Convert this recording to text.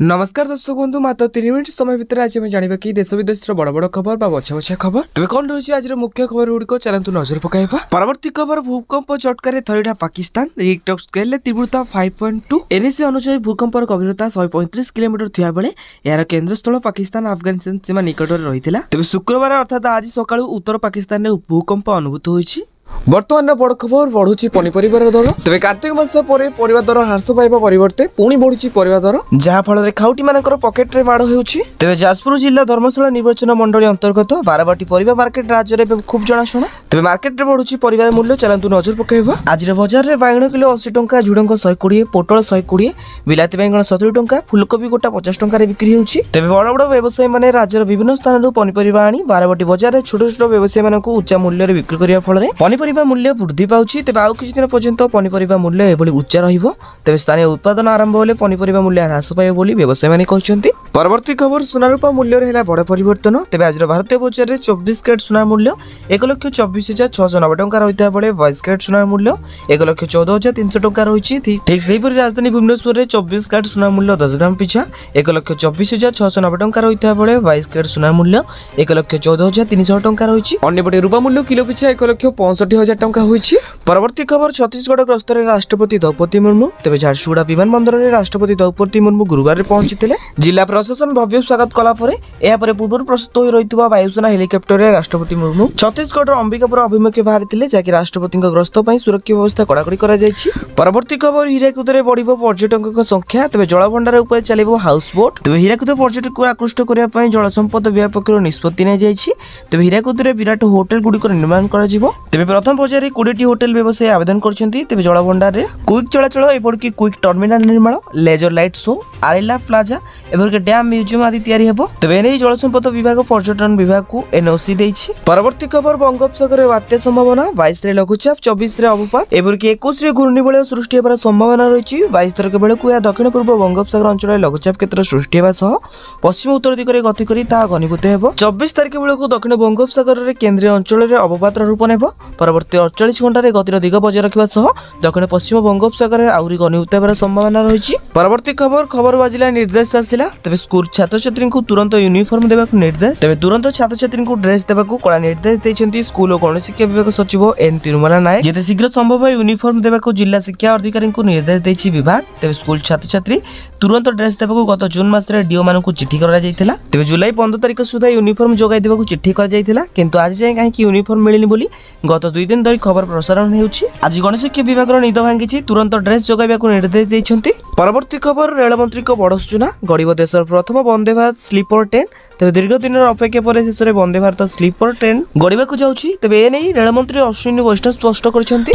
नमस्कार दर्शक बंधु मात्र 3 मिनट समय भितर आज जाना कि देश विदेश बड़ बड़ खबर बछा बछा खबर तेज कौन रही आज मुख्य खबर गुड़िक चलतु नजर पकाइबा। परवर्ती खबर भूकंप झटक थरीटा पाकिस्तान रिक्टर स्केल तीव्रता 5.2 एनएसी अनुसार भूकंपर गभीरता 135 किलोमीटर थिया बेले यार केन्द्रस्थल पाकिस्तान अफगानिस्तान सीमा निकट में रही तेज शुक्रवार अर्थात आज सकाळु उत्तर पाकिस्तान में भूकंप अनुभूत होइछि। बर्तमान बड़ खबर बढ़ुची पनीपरिबार दर तेज कार्तिक मास पर परिबा दर ह्रास पाइबा परिवर्ते पुणी बढ़ुची परिबा दर जहाँ फल खाउटी मानकर पकेट रे माड़ होउछि। तेज जाजपुर जिला धर्मशाला निर्वाचन मंडली अंतर्गत बारवाटी परिबा मार्केट राज्य में खूब जनाशुना तेज मार्केट रे बढ़ुची परिबार मूल्य चलतु नजर पकाइबा। आज बजार रे बाइगण किलो 80 टंका झुडंग 120 पोटल 120 बिलाती बाइगण 70 टंका फुलकोबी गोटा 50 टंका बिक्री होउछि। तेज बड़ बड़ व्यवसायी माने राज्यर विभिन्न स्थान पनीपरिबा आनी बारवाटी बजार रे छोट छोट व्यवसायी मानकु उच्च मूल्य रे बिक्री करिया फल रे पनीपरिबा मूल्य वृद्धि पाउछि। तेज आउ किछि दिन पर्यंत पनीपरिबा मूल्य एभली उच्च रहिबो। तेज स्थानीय उत्पादन आरंभ होले पनीपरिबा मूल्य ह्रास पाइबो बोली व्यवसायी माने कहछन्ति। परवर्ती खबर सोना रूपा मूल्य रे हैला बड़ परिवर्तन। तेज आज भारतीय बजार रे 24 कैरेट सोना मूल्य 1,24,690 टंका रहिता बेले 22 कैरेट सोना मूल्य 1,14,300 टंका रहिछि। ठीक सेही परि राजधानी भुवनेश्वर रे 24 कैरेट सोना मूल्य 10 ग्राम पिछा 1,24,690 टंका रहिता बेले 22 कैरेट सोना मूल्य 1,14,300 टंका रहिछि। अन्य पटे रूपा मूल्य किलो पिछा 1,65,000 टंका होइछि। परवर्ती खबर छत्तीसगढ़ गस्त रे राष्ट्रपति द्रौपदी मुर्मू तेज झारसुगुड़ा विमान बंदर रे राष्ट्रपति द्रौपदी मुर्मू गुरुवार रे पहुंचीथिले। जिला प्रशासन भव्य स्वागत कला परे एहा परे पूर्व प्रस्तुत होई रहितबा वायुसेना हेलिकॉप्टर रे राष्ट्रपति मुर्मू छत्तीसगढ़ अंबिकापुर अभिमुखे बाहरिथिले जाकि राष्ट्रपति गस्त पई सुरक्षा व्यवस्था कड़ाकड़ी करा जायछि। परवर्ती खबर हीराकुद रे बढ़िबो पर्यटकक संख्या तेज जलभंडार उपर चलिबो हाउस बोट तेज हीराकुद पर्यटक को आकृष्ट करिया पई जल संपद विभाग पक्षरु निष्पत्ति नै जायछि। तेज हीराकुद रे विराट होटल गुडी को निर्माण करा जिवो। तेज प्रथम पर्याय रे 20 टी होटल व्यवसायी आवेदन करछन्ती। तेज जलभंडार रे क्विक चलाचल एपरकी क्विक टर्मिनल निर्माण लेजर लाइट शो आरेला प्लाजा एपरकी डैम म्यूजियम आदि तयारी हेबो। तेज एनै जल संपद विभाग पर्यटन विभाग को एनओसी दैछि। परवर्ती खबर बंगोपसागर बात्या संभावना 22 रे लघुचाप 24 रे अवपात एपरकी 21 रे घूर्णिबलय सृष्टि हेबार संभावना रहिछि। 22 तारिख बेलकु या दक्षिण पूर्व बंगोपसागर अंचल लघुचाप क्षेत्र सृष्टि हेबा सह पश्चिम उत्तर दिगरे गति करी ता घनीभूत हेबो। 24 तारिख बेलकु दक्षिण बंगोपसागर रे केंद्रीय अंचल रे अवपात रूप नेबो। परवर्ती 48 घंटा रे गतिर दिग बजाय रखिबा सह दक्षिण पश्चिम बंगोपसागर रे आउरी घनीभूत हेबार संभावना रहिछि। परवर्ती खबर बाजिला निर्देश आसिला तबे स्कूल छात्र छात्री को तुरंत यूनिफॉर्म देबाक निर्देश तबे तुरंत छात्र छात्री को ड्रेस देबाक कड़ा निर्देश दैछन्ती स्कूल और गण शिक्षा विभाग सचिव एन तिरुमला नायक। जेते शीघ्र संभव यूनिफॉर्म देबाक जिला शिक्षा अधिकारी को निर्देश दैछि विभाग। तबे स्कूल छात्र छात्री तुरंत ड्रेस देबाक गत जून मास रे डीओ मानकु चिट्ठी करा जायतिला। तबे जुलाई 15 तारिख सुधा यूनिफॉर्म जोगाई देबाक चिट्ठी करा जायतिला किंतु आज जाय काहे कि यूनिफॉर्म मिलिनी बोली गत 2 दिन धरि खबर प्रसारण हेउछि। आज गण शिक्षा विभाग रो निद भांगिछि तुरंत ड्रेस जोगाइबाक निर्देश दैछन्ती। परवर्ती खबर रेल मंत्री को बड़ सूचना गरीब देशर प्रथम वंदे भारत स्लीपर ट्रेन तेज दीर्घ दिन अपेक्षा पर शेष में वंदे भारत स्लीपर ट्रेन गड़िबा जाउछि। तेबे एनै रेल मंत्री अश्विनी वैष्णव स्पष्ट करछन्ती।